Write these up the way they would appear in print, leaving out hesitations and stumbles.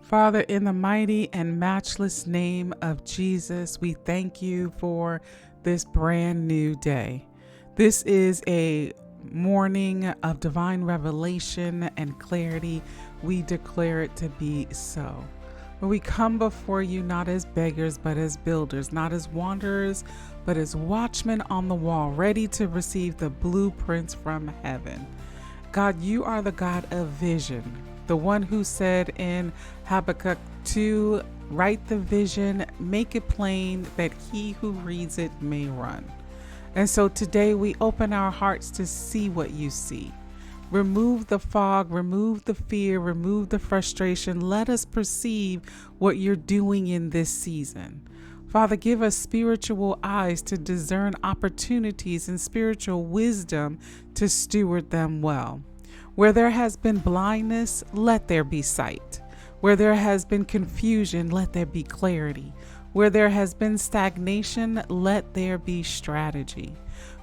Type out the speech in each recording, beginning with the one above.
Father, in the mighty and matchless name of Jesus, we thank you for this brand new day. This is a morning of divine revelation and clarity. We declare it to be so. When we come before you not as beggars, but as builders, not as wanderers, but as watchmen on the wall, ready to receive the blueprints from heaven. God, you are the God of vision, the one who said in Habakkuk 2, write the vision, make it plain, that he who reads it may run. And so today we open our hearts to see what you see. Remove the fog, remove the fear, remove the frustration. Let us perceive what you're doing in this season. Father, give us spiritual eyes to discern opportunities and spiritual wisdom to steward them well. Where there has been blindness, let there be sight. Where there has been confusion, let there be clarity. Where there has been stagnation, let there be strategy.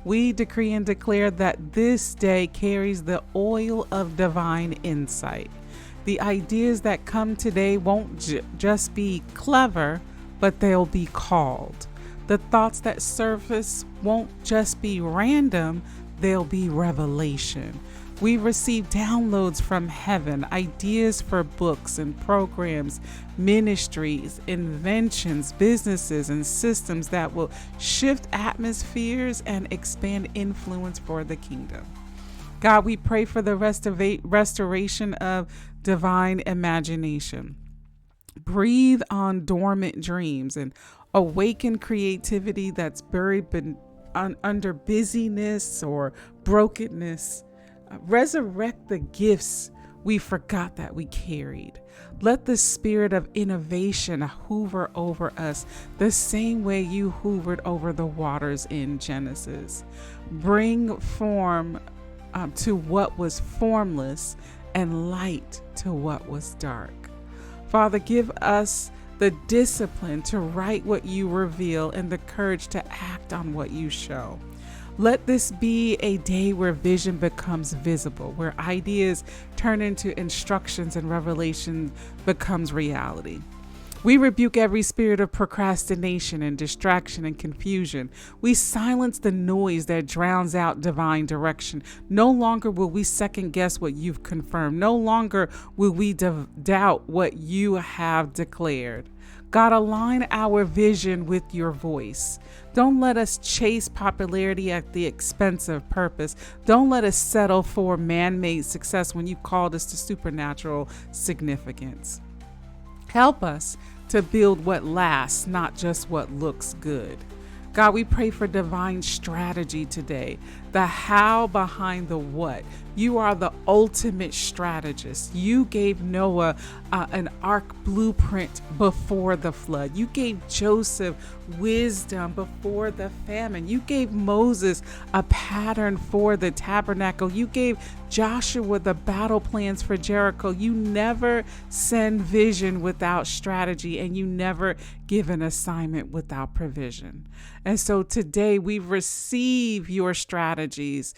We decree and declare that this day carries the oil of divine insight. The ideas that come today won't just be clever, but they'll be called. The thoughts that surface won't just be random, they'll be revelation. We receive downloads from heaven, ideas for books and programs, ministries, inventions, businesses, and systems that will shift atmospheres and expand influence for the kingdom. God, we pray for the restoration of divine imagination. Breathe on dormant dreams and awaken creativity that's buried under busyness or brokenness. Resurrect the gifts we forgot that we carried. Let the spirit of innovation hover over us the same way you hovered over the waters in Genesis. Bring form to what was formless and light to what was dark. Father, give us the discipline to write what you reveal and the courage to act on what you show. Let this be a day where vision becomes visible, where ideas turn into instructions and revelation becomes reality. We rebuke every spirit of procrastination and distraction and confusion. We silence the noise that drowns out divine direction. No longer will we second guess what you've confirmed. No longer will we doubt what you have declared. God, align our vision with your voice. Don't let us chase popularity at the expense of purpose. Don't let us settle for man-made success when you called us to supernatural significance. Help us to build what lasts, not just what looks good. God, we pray for divine strategy today, the how behind the what. You are the ultimate strategist. You gave Noah an ark blueprint before the flood. You gave Joseph wisdom before the famine. You gave Moses a pattern for the tabernacle. You gave Joshua the battle plans for Jericho. You never send vision without strategy, and you never give an assignment without provision. And so today we receive your strategies,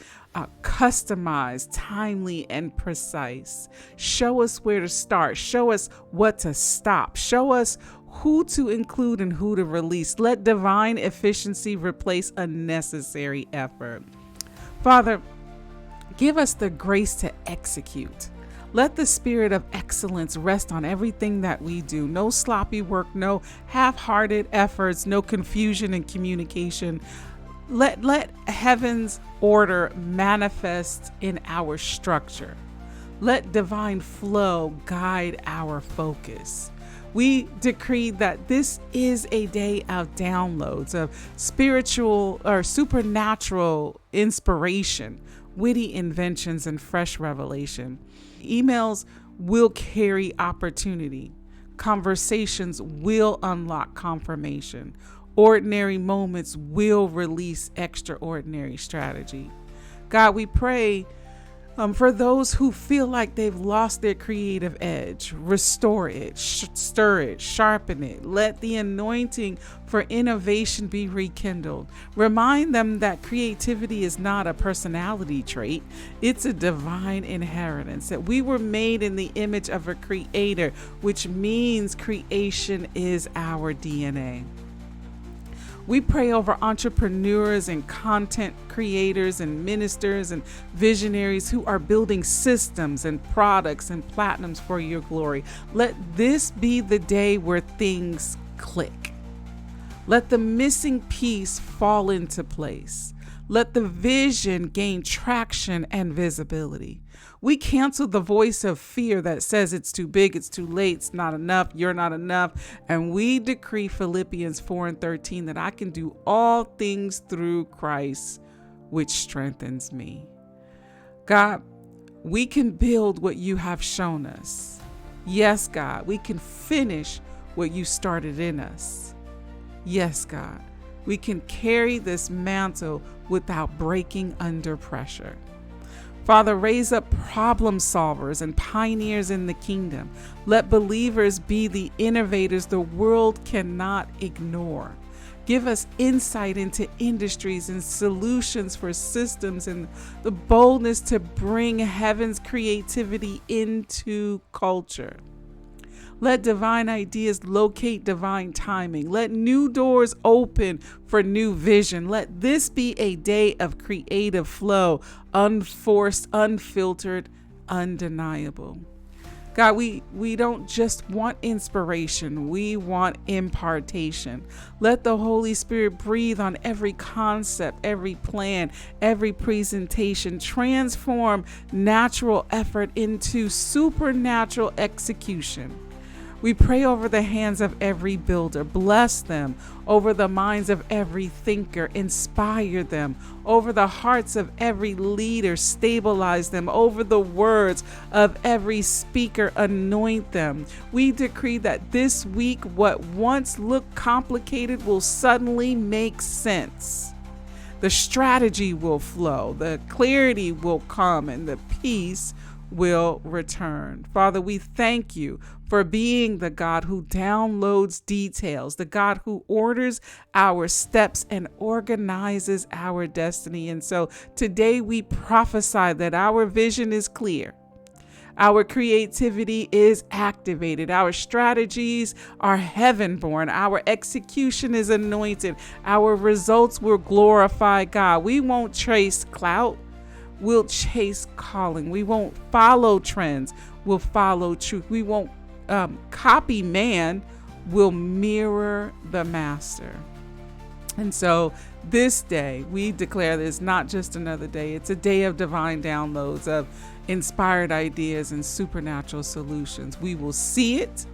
customized, timely, and precise. Show us where to start. Show us what to stop. Show us who to include and who to release. Let divine efficiency replace unnecessary effort. Father, give us the grace to execute. Let the spirit of excellence rest on everything that we do. No sloppy work, no half-hearted efforts, no confusion in communication. Let heaven's order manifest in our structure. Let divine flow guide our focus. We decree that this is a day of downloads, of spiritual or supernatural inspiration, witty inventions, and fresh revelation. Emails will carry opportunity. Conversations will unlock confirmation. Ordinary moments will release extraordinary strategy. God, we pray For those who feel like they've lost their creative edge, restore it, stir it, sharpen it. Let the anointing for innovation be rekindled. Remind them that creativity is not a personality trait, it's a divine inheritance, that we were made in the image of a creator, which means creation is our DNA. We pray over entrepreneurs and content creators and ministers and visionaries who are building systems and products and platinums for your glory. Let this be the day where things click. Let the missing piece fall into place. Let the vision gain traction and visibility. We cancel the voice of fear that says it's too big, it's too late, it's not enough, you're not enough. And we decree Philippians 4:13 that I can do all things through Christ, which strengthens me. God, we can build what you have shown us. Yes, God, we can finish what you started in us. Yes, God, we can carry this mantle without breaking under pressure. Father, raise up problem solvers and pioneers in the kingdom. Let believers be the innovators the world cannot ignore. Give us insight into industries and solutions for systems and the boldness to bring heaven's creativity into culture. Let divine ideas locate divine timing. Let new doors open for new vision. Let this be a day of creative flow, unforced, unfiltered, undeniable. God, we don't just want inspiration, we want impartation. Let the Holy Spirit breathe on every concept, every plan, every presentation. Transform natural effort into supernatural execution. We pray over the hands of every builder. Bless them. Over the minds of every thinker. Inspire them. Over the hearts of every leader. Stabilize them. Over the words of every speaker. Anoint them. We decree that this week, what once looked complicated will suddenly make sense. The strategy will flow. The clarity will come, and the peace will return. Father, we thank you for being the God who downloads details, the God who orders our steps and organizes our destiny. And so today we prophesy that our vision is clear. Our creativity is activated. Our strategies are heaven-born. Our execution is anointed. Our results will glorify God. We won't chase clout. We'll chase calling. We won't follow trends. We'll follow truth. We won't copy man. We'll mirror the master. And so this day, we declare this not just another day. It's a day of divine downloads, of inspired ideas and supernatural solutions. We will see it.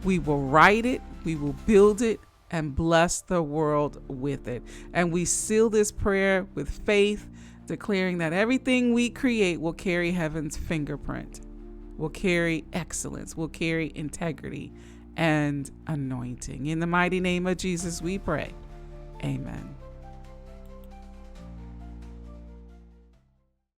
We will write it. We will build it and bless the world with it. And we seal this prayer with faith, declaring that everything we create will carry heaven's fingerprint, will carry excellence, will carry integrity and anointing. In the mighty name of Jesus, we pray. Amen.